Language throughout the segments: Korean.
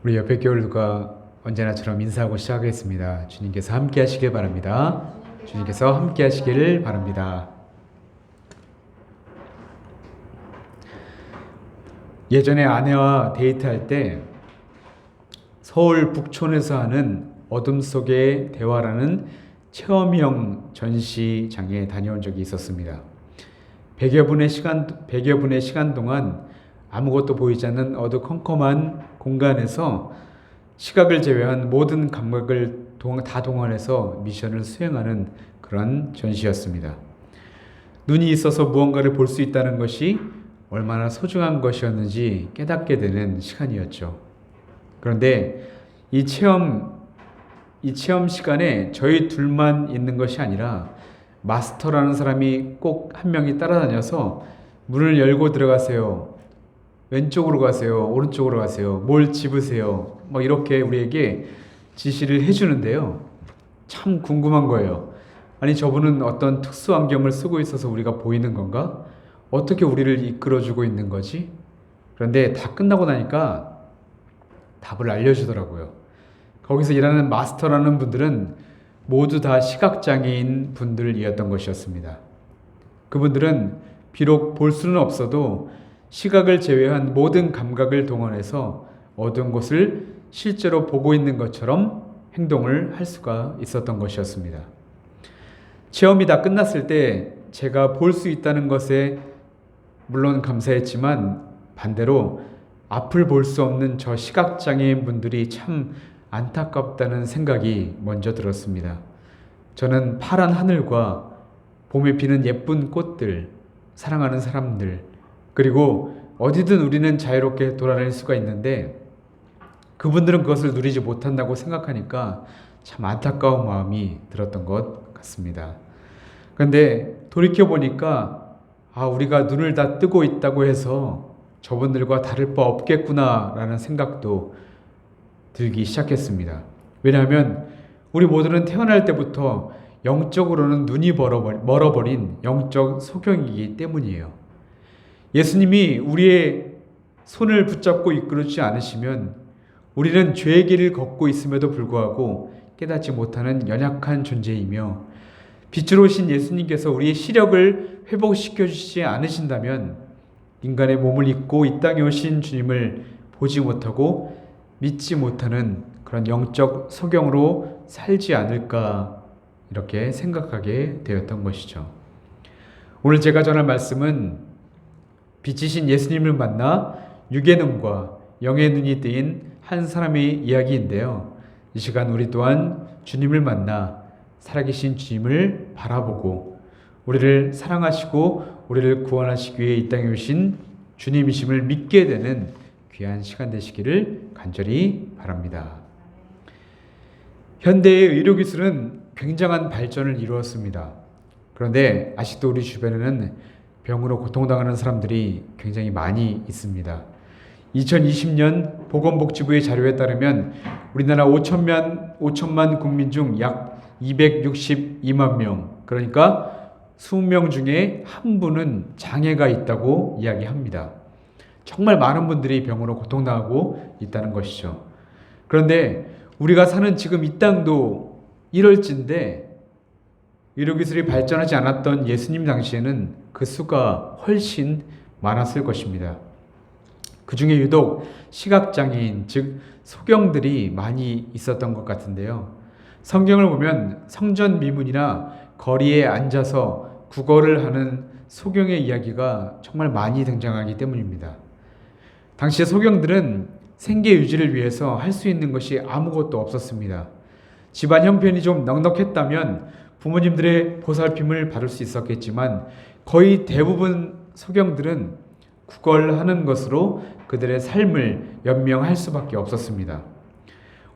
우리 옆에 교우들과 언제나처럼 인사하고 시작하겠습니다. 주님께서 함께 하시길 바랍니다. 주님께서 함께 하시기를 바랍니다. 예전에 아내와 데이트할 때 서울 북촌에서 하는 어둠 속의 대화라는 체험형 전시장에 다녀온 적이 있었습니다. 100여 분의 시간 동안 아무것도 보이지 않는 어두컴컴한 공간에서 시각을 제외한 모든 감각을 다 동원해서 미션을 수행하는 그런 전시였습니다. 눈이 있어서 무언가를 볼 수 있다는 것이 얼마나 소중한 것이었는지 깨닫게 되는 시간이었죠. 그런데 이 체험 시간에 저희 둘만 있는 것이 아니라 마스터라는 사람이 꼭 한 명이 따라다녀서 문을 열고 들어가세요. 왼쪽으로 가세요. 오른쪽으로 가세요. 뭘 집으세요. 이렇게 우리에게 지시를 해주는데요. 참 궁금한 거예요. 아니, 저분은 어떤 특수 안경을 쓰고 있어서 우리가 보이는 건가? 어떻게 우리를 이끌어주고 있는 거지? 그런데 다 끝나고 나니까 답을 알려주더라고요. 거기서 일하는 마스터라는 분들은 모두 다 시각장애인 분들이었던 것이었습니다. 그분들은 비록 볼 수는 없어도 시각을 제외한 모든 감각을 동원해서 어두운 곳을 실제로 보고 있는 것처럼 행동을 할 수가 있었던 것이었습니다. 체험이 다 끝났을 때 제가 볼 수 있다는 것에 물론 감사했지만 반대로 앞을 볼 수 없는 저 시각장애인 분들이 참 안타깝다는 생각이 먼저 들었습니다. 저는 파란 하늘과 봄에 피는 예쁜 꽃들, 사랑하는 사람들, 그리고 어디든 우리는 자유롭게 돌아다닐 수가 있는데 그분들은 그것을 누리지 못한다고 생각하니까 참 안타까운 마음이 들었던 것 같습니다. 그런데 돌이켜보니까 우리가 눈을 다 뜨고 있다고 해서 저분들과 다를 바 없겠구나라는 생각도 들기 시작했습니다. 왜냐하면 우리 모두는 태어날 때부터 영적으로는 눈이 멀어버린 영적 소경이기 때문이에요. 예수님이 우리의 손을 붙잡고 이끌어주지 않으시면 우리는 죄의 길을 걷고 있음에도 불구하고 깨닫지 못하는 연약한 존재이며 빛으로 오신 예수님께서 우리의 시력을 회복시켜 주시지 않으신다면 인간의 몸을 입고 이 땅에 오신 주님을 보지 못하고 믿지 못하는 그런 영적 소경으로 살지 않을까 이렇게 생각하게 되었던 것이죠. 오늘 제가 전할 말씀은 빛이신 예수님을 만나 육의 눈과 영의 눈이 뜨인 한 사람의 이야기인데요. 이 시간 우리 또한 주님을 만나 살아계신 주님을 바라보고 우리를 사랑하시고 우리를 구원하시기 위해 이 땅에 오신 주님이심을 믿게 되는 귀한 시간 되시기를 간절히 바랍니다. 현대의 의료기술은 굉장한 발전을 이루었습니다. 그런데 아직도 우리 주변에는 병으로 고통당하는 사람들이 굉장히 많이 있습니다. 2020년 보건복지부의 자료에 따르면 우리나라 5천만 국민 중 약 262만 명, 그러니까 20명 중에 한 분은 장애가 있다고 이야기합니다. 정말 많은 분들이 병으로 고통당하고 있다는 것이죠. 그런데 우리가 사는 지금 이 땅도 이럴진데 의료기술이 발전하지 않았던 예수님 당시에는 그 수가 훨씬 많았을 것입니다. 그 중에 유독 시각장애인, 즉 소경들이 많이 있었던 것 같은데요. 성경을 보면 성전 미문이나 거리에 앉아서 구걸을 하는 소경의 이야기가 정말 많이 등장하기 때문입니다. 당시 소경들은 생계 유지를 위해서 할 수 있는 것이 아무것도 없었습니다. 집안 형편이 좀 넉넉했다면 부모님들의 보살핌을 받을 수 있었겠지만 거의 대부분 소경들은 구걸하는 것으로 그들의 삶을 연명할 수밖에 없었습니다.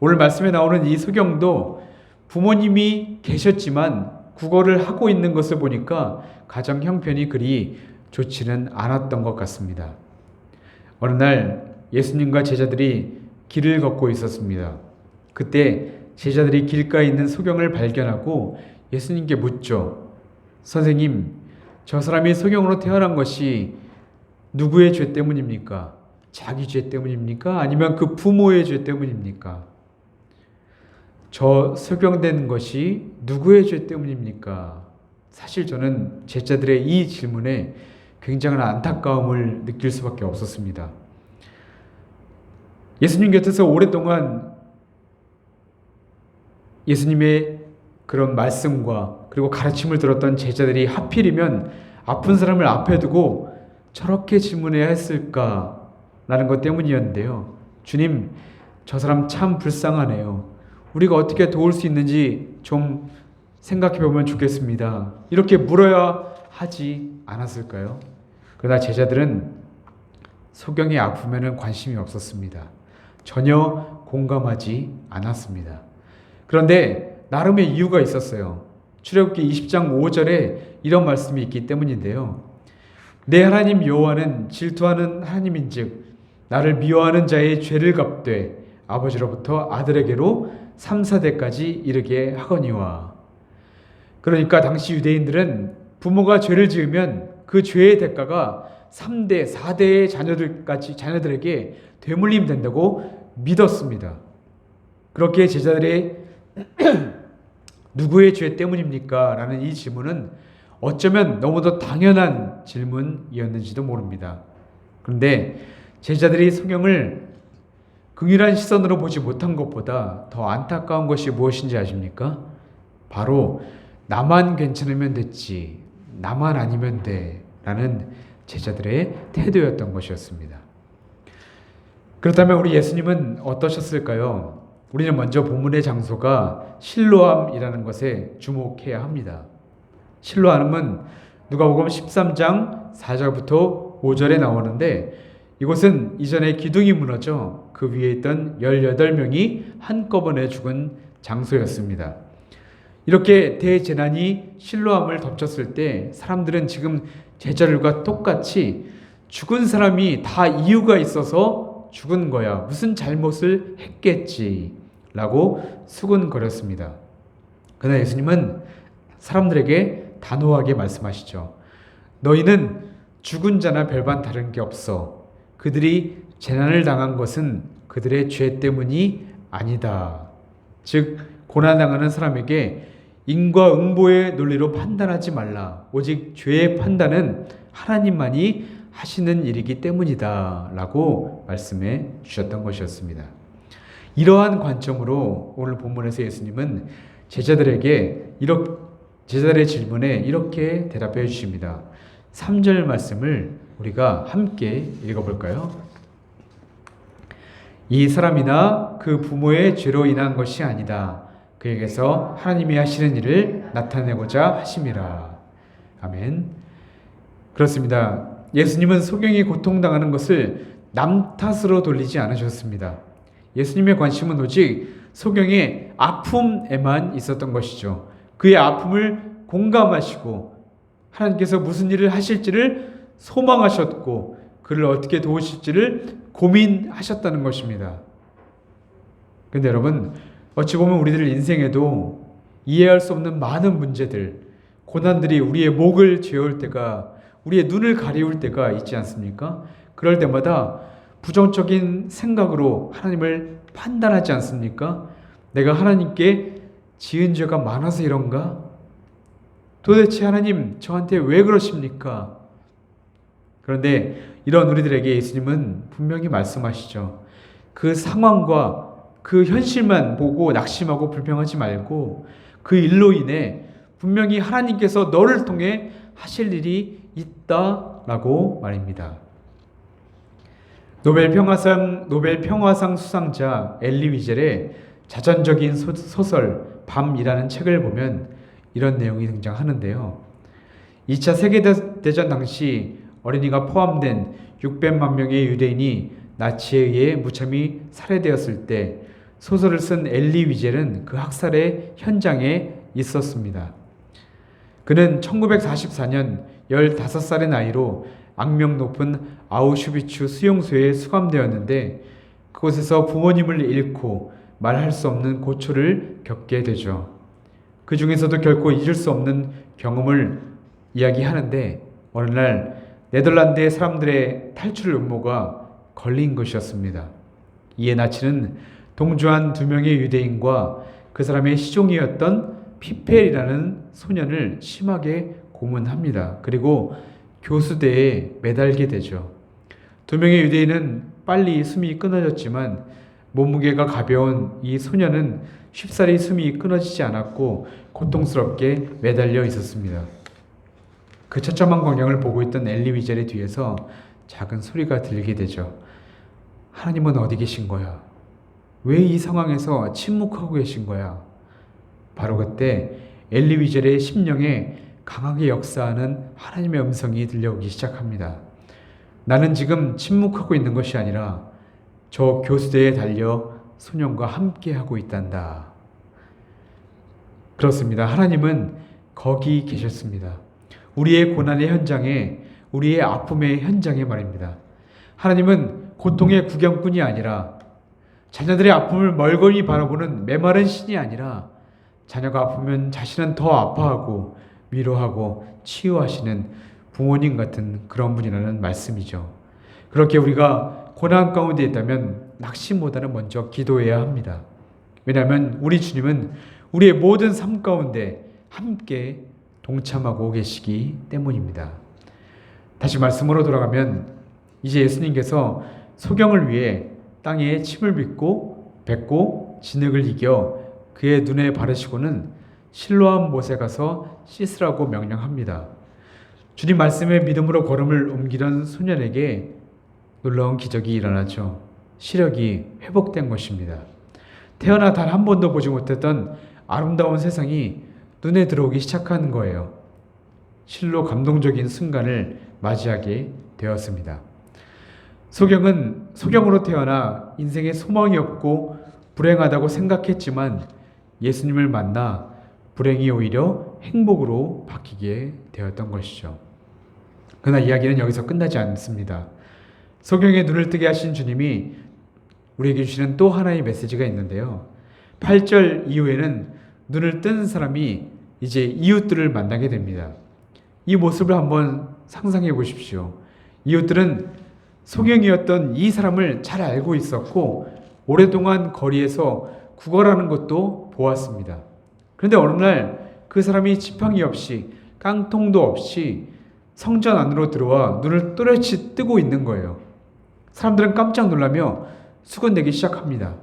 오늘 말씀에 나오는 이 소경도 부모님이 계셨지만 구걸을 하고 있는 것을 보니까 가정 형편이 그리 좋지는 않았던 것 같습니다. 어느 날 예수님과 제자들이 길을 걷고 있었습니다. 그때 제자들이 길가에 있는 소경을 발견하고 예수님께 묻죠. 선생님, 저 사람이 소경으로 태어난 것이 누구의 죄 때문입니까? 자기 죄 때문입니까? 아니면 그 부모의 죄 때문입니까? 저 소경된 것이 누구의 죄 때문입니까? 사실 저는 제자들의 이 질문에 굉장한 안타까움을 느낄 수밖에 없었습니다. 예수님 곁에서 오랫동안 예수님의 그런 말씀과 그리고 가르침을 들었던 제자들이 하필이면 아픈 사람을 앞에 두고 저렇게 질문해야 했을까라는 것 때문이었는데요. 주님, 저 사람 참 불쌍하네요. 우리가 어떻게 도울 수 있는지 좀 생각해 보면 좋겠습니다. 이렇게 물어야 하지 않았을까요? 그러나 제자들은 소경의 아픔에는 관심이 없었습니다. 전혀 공감하지 않았습니다. 그런데 나름의 이유가 있었어요. 출애굽기 20장 5절에 이런 말씀이 있기 때문인데요. 내 하나님 여호와는 질투하는 하나님인즉 나를 미워하는 자의 죄를 갚되 아버지로부터 아들에게로 3, 4대까지 이르게 하거니와. 그러니까 당시 유대인들은 부모가 죄를 지으면 그 죄의 대가가 3대, 4대의 자녀들에게 되물림 된다고 믿었습니다. 그렇게 제자들의 누구의 죄 때문입니까? 라는 이 질문은 어쩌면 너무도 당연한 질문이었는지도 모릅니다. 그런데 제자들이 성경을 긍휼한 시선으로 보지 못한 것보다 더 안타까운 것이 무엇인지 아십니까? 바로 나만 괜찮으면 됐지, 나만 아니면 돼 라는 제자들의 태도였던 것이었습니다. 그렇다면 우리 예수님은 어떠셨을까요? 우리는 먼저 본문의 장소가 실로암이라는 것에 주목해야 합니다. 실로암은 누가복음 13장 4절부터 5절에 나오는데 이곳은 이전에 기둥이 무너져 그 위에 있던 18명이 한꺼번에 죽은 장소였습니다. 이렇게 대재난이 실로암을 덮쳤을 때 사람들은 지금 제자들과 똑같이 죽은 사람이 다 이유가 있어서 죽은 거야, 무슨 잘못을 했겠지 라고 수군거렸습니다. 그러나 예수님은 사람들에게 단호하게 말씀하시죠. 너희는 죽은 자나 별반 다른 게 없어. 그들이 재난을 당한 것은 그들의 죄 때문이 아니다. 즉 고난당하는 사람에게 인과응보의 논리로 판단하지 말라. 오직 죄의 판단은 하나님만이 하시는 일이기 때문이다 라고 말씀해 주셨던 것이었습니다. 이러한 관점으로 오늘 본문에서 예수님은 제자들의 질문에 이렇게 대답해 주십니다. 3절 말씀을 우리가 함께 읽어볼까요? 이 사람이나 그 부모의 죄로 인한 것이 아니다. 그에게서 하나님이 하시는 일을 나타내고자 하심이라. 아멘. 그렇습니다. 예수님은 소경이 고통당하는 것을 남 탓으로 돌리지 않으셨습니다. 예수님의 관심은 오직 소경의 아픔에만 있었던 것이죠. 그의 아픔을 공감하시고 하나님께서 무슨 일을 하실지를 소망하셨고 그를 어떻게 도우실지를 고민하셨다는 것입니다. 그런데 여러분, 어찌 보면 우리들 인생에도 이해할 수 없는 많은 문제들, 고난들이 우리의 목을 죄울 때가, 우리의 눈을 가리울 때가 있지 않습니까? 그럴 때마다 부정적인 생각으로 하나님을 판단하지 않습니까? 내가 하나님께 지은 죄가 많아서 이런가? 도대체 하나님 저한테 왜 그러십니까? 그런데 이런 우리들에게 예수님은 분명히 말씀하시죠. 그 상황과 그 현실만 보고 낙심하고 불평하지 말고 그 일로 인해 분명히 하나님께서 너를 통해 하실 일이 있다라고 말입니다. 노벨 평화상 수상자 엘리 위젤의 자전적인 소설 밤이라는 책을 보면 이런 내용이 등장하는데요. 2차 세계대전 당시 어린이가 포함된 600만 명의 유대인이 나치에 의해 무참히 살해되었을 때 소설을 쓴 엘리 위젤은 그 학살의 현장에 있었습니다. 그는 1944년 15살의 나이로 악명 높은 아우슈비츠 수용소에 수감되었는데 그곳에서 부모님을 잃고 말할 수 없는 고초를 겪게 되죠. 그 중에서도 결코 잊을 수 없는 경험을 이야기하는데 어느 날 네덜란드의 사람들의 탈출 음모가 걸린 것이었습니다. 이에 나치는 동조한 2명의 유대인과 그 사람의 시종이었던 피펠이라는 소년을 심하게 고문합니다. 그리고 교수대에 매달게 되죠. 2명의 유대인은 빨리 숨이 끊어졌지만 몸무게가 가벼운 이 소년은 쉽사리 숨이 끊어지지 않았고 고통스럽게 매달려 있었습니다. 그 처참한 광경을 보고 있던 엘리 위젤의 뒤에서 작은 소리가 들리게 되죠. 하나님은 어디 계신 거야? 왜 이 상황에서 침묵하고 계신 거야? 바로 그때 엘리 위젤의 심령에 강하게 역사하는 하나님의 음성이 들려오기 시작합니다. 나는 지금 침묵하고 있는 것이 아니라 저 교수대에 달려 소년과 함께 하고 있단다. 그렇습니다. 하나님은 거기 계셨습니다. 우리의 고난의 현장에, 우리의 아픔의 현장에 말입니다. 하나님은 고통의 구경꾼이 아니라 자녀들의 아픔을 멀거니 바라보는 메마른 신이 아니라 자녀가 아프면 자신은 더 아파하고 위로하고 치유하시는 부모님 같은 그런 분이라는 말씀이죠. 그렇게 우리가 고난 가운데 있다면 낙심보다는 먼저 기도해야 합니다. 왜냐하면 우리 주님은 우리의 모든 삶 가운데 함께 동참하고 계시기 때문입니다. 다시 말씀으로 돌아가면 이제 예수님께서 소경을 위해 땅에 침을 뱉고 진흙을 이겨 그의 눈에 바르시고는 실로암 못에 가서 씻으라고 명령합니다. 주님 말씀에 믿음으로 걸음을 옮기던 소년에게 놀라운 기적이 일어나죠. 시력이 회복된 것입니다. 태어나 단 한 번도 보지 못했던 아름다운 세상이 눈에 들어오기 시작한 거예요. 실로 감동적인 순간을 맞이하게 되었습니다. 소경은 소경으로 태어나 인생에 소망이 없고 불행하다고 생각했지만 예수님을 만나 불행이 오히려 행복으로 바뀌게 되었던 것이죠. 그러나 이야기는 여기서 끝나지 않습니다. 소경의 눈을 뜨게 하신 주님이 우리에게 주시는 또 하나의 메시지가 있는데요. 8절 이후에는 눈을 뜬 사람이 이제 이웃들을 만나게 됩니다. 이 모습을 한번 상상해 보십시오. 이웃들은 소경이었던 이 사람을 잘 알고 있었고 오랫동안 거리에서 구걸하는 것도 보았습니다. 그런데 어느 날 그 사람이 지팡이 없이 깡통도 없이 성전 안으로 들어와 눈을 또렷이 뜨고 있는 거예요. 사람들은 깜짝 놀라며 수군대기 시작합니다.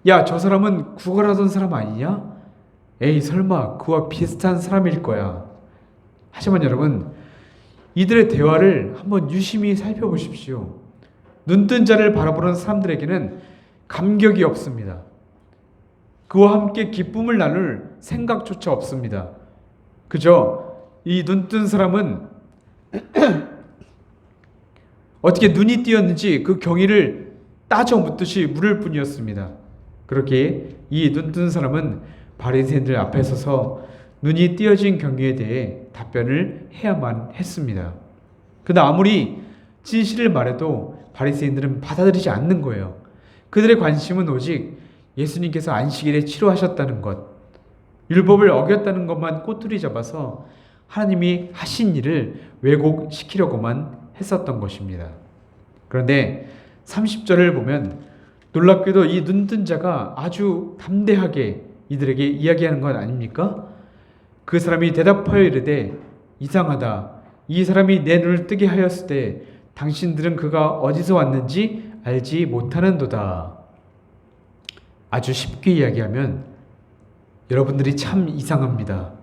야, 저 사람은 구걸하던 사람 아니냐? 에이, 설마 그와 비슷한 사람일 거야. 하지만 여러분, 이들의 대화를 한번 유심히 살펴보십시오. 눈뜬 자를 바라보는 사람들에게는 감격이 없습니다. 그와 함께 기쁨을 나눌 생각조차 없습니다. 그저 이 눈뜬 사람은 어떻게 눈이 띄었는지 그 경위를 따져 묻듯이 물을 뿐이었습니다. 그렇게 이 눈뜬 사람은 바리새인들 앞에 서서 눈이 띄어진 경위에 대해 답변을 해야만 했습니다. 그러나 아무리 진실을 말해도 바리새인들은 받아들이지 않는 거예요. 그들의 관심은 오직 예수님께서 안식일에 치료하셨다는 것, 율법을 어겼다는 것만 꼬투리 잡아서 하나님이 하신 일을 왜곡시키려고만 했었던 것입니다. 그런데 30절을 보면 놀랍게도 이 눈뜬 자가 아주 담대하게 이들에게 이야기하는 것 아닙니까? 그 사람이 대답하여 이르되 이상하다. 이 사람이 내 눈을 뜨게 하였을 때 당신들은 그가 어디서 왔는지 알지 못하는도다. 아주 쉽게 이야기하면 여러분들이 참 이상합니다.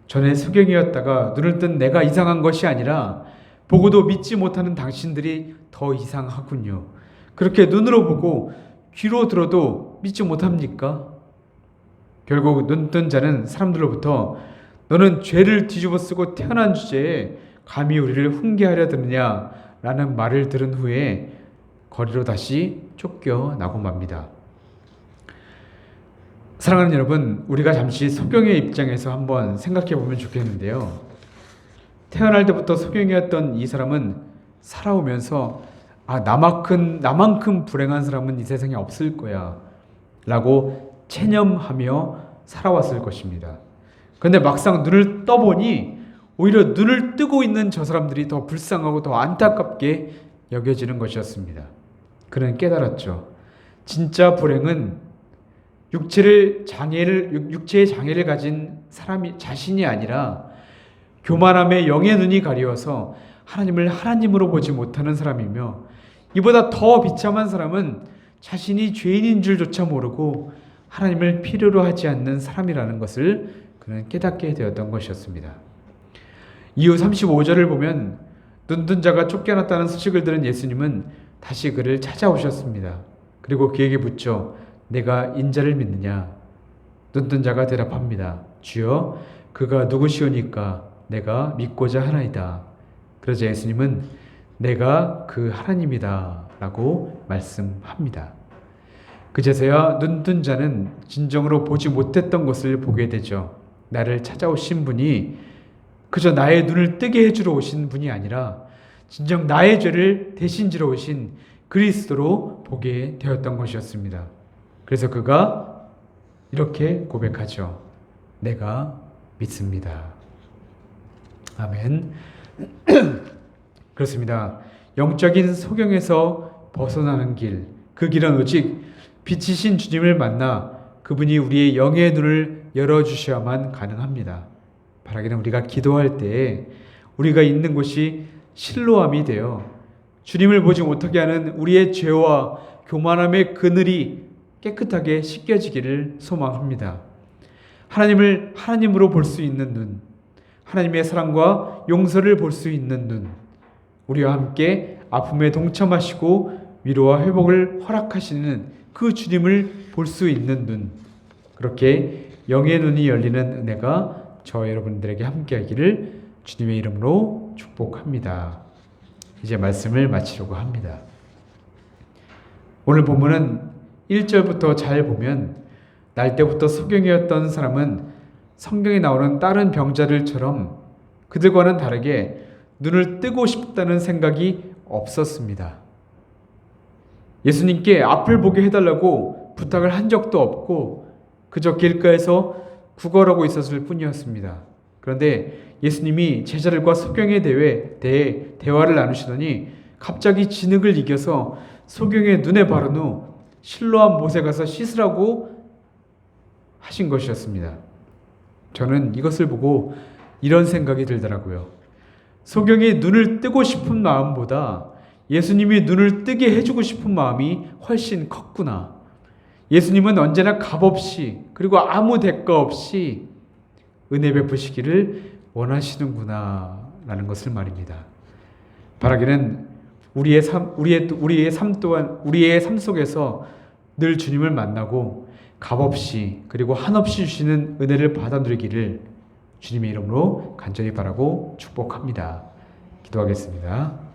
전에 소경이었다가 눈을 뜬 내가 이상한 것이 아니라 보고도 믿지 못하는 당신들이 더 이상하군요. 그렇게 눈으로 보고 귀로 들어도 믿지 못합니까? 결국 눈뜬 자는 사람들로부터 너는 죄를 뒤집어 쓰고 태어난 주제에 감히 우리를 훈계하려 드느냐 라는 말을 들은 후에 거리로 다시 쫓겨나고 맙니다. 사랑하는 여러분, 우리가 잠시 소경의 입장에서 한번 생각해 보면 좋겠는데요. 태어날 때부터 소경이었던 이 사람은 살아오면서 나만큼 불행한 사람은 이 세상에 없을 거야 라고 체념하며 살아왔을 것입니다. 그런데 막상 눈을 떠보니 오히려 눈을 뜨고 있는 저 사람들이 더 불쌍하고 더 안타깝게 여겨지는 것이었습니다. 그는 깨달았죠. 진짜 불행은 육체의 장애를 가진 사람이 자신이 아니라 교만함에 영의 눈이 가리워서 하나님을 하나님으로 보지 못하는 사람이며, 이보다 더 비참한 사람은 자신이 죄인인 줄조차 모르고 하나님을 필요로 하지 않는 사람이라는 것을 그는 깨닫게 되었던 것이었습니다. 이후 35절을 보면 눈뜬 자가 쫓겨났다는 소식을 들은 예수님은 다시 그를 찾아오셨습니다. 그리고 그에게 묻죠. 내가 인자를 믿느냐? 눈뜬 자가 대답합니다. 주여, 그가 누구시오니까 내가 믿고자 하나이다. 그러자 예수님은 내가 그 하나님이다 라고 말씀합니다. 그제서야 눈뜬 자는 진정으로 보지 못했던 것을 보게 되죠. 나를 찾아오신 분이 그저 나의 눈을 뜨게 해주러 오신 분이 아니라 진정 나의 죄를 대신 지러 오신 그리스도로 보게 되었던 것이었습니다. 그래서 그가 이렇게 고백하죠. 내가 믿습니다. 아멘. 그렇습니다. 영적인 소경에서 벗어나는 길, 그 길은 오직 빛이신 주님을 만나 그분이 우리의 영의 눈을 열어주셔야만 가능합니다. 바라기는 우리가 기도할 때에 우리가 있는 곳이 실로암이 되어 주님을 보지 못하게 하는 우리의 죄와 교만함의 그늘이 깨끗하게 씻겨지기를 소망합니다. 하나님을 하나님으로 볼 수 있는 눈, 하나님의 사랑과 용서를 볼 수 있는 눈, 우리와 함께 아픔에 동참하시고 위로와 회복을 허락하시는 그 주님을 볼 수 있는 눈, 그렇게 영의 눈이 열리는 은혜가 저와 여러분들에게 함께하기를 주님의 이름으로 축복합니다. 이제 말씀을 마치려고 합니다. 오늘 본문은 1절부터 잘 보면 날 때부터 소경이었던 사람은 성경에 나오는 다른 병자들처럼 그들과는 다르게 눈을 뜨고 싶다는 생각이 없었습니다. 예수님께 앞을 보게 해달라고 부탁을 한 적도 없고 그저 길가에서 구걸하고 있었을 뿐이었습니다. 그런데 예수님이 제자들과 소경에 대해 대화를 나누시더니 갑자기 진흙을 이겨서 소경의 눈에 바른 후 실로암 못에 가서 씻으라고 하신 것이었습니다. 저는 이것을 보고 이런 생각이 들더라고요. 소경이 눈을 뜨고 싶은 마음보다 예수님이 눈을 뜨게 해주고 싶은 마음이 훨씬 컸구나. 예수님은 언제나 값없이 그리고 아무 대가 없이 은혜 베푸시기를 원하시는구나 라는 것을 말입니다. 바라기는 우리의 삶 속에서 늘 주님을 만나고 값없이 그리고 한없이 주시는 은혜를 받아 누리기를 주님의 이름으로 간절히 바라고 축복합니다. 기도하겠습니다.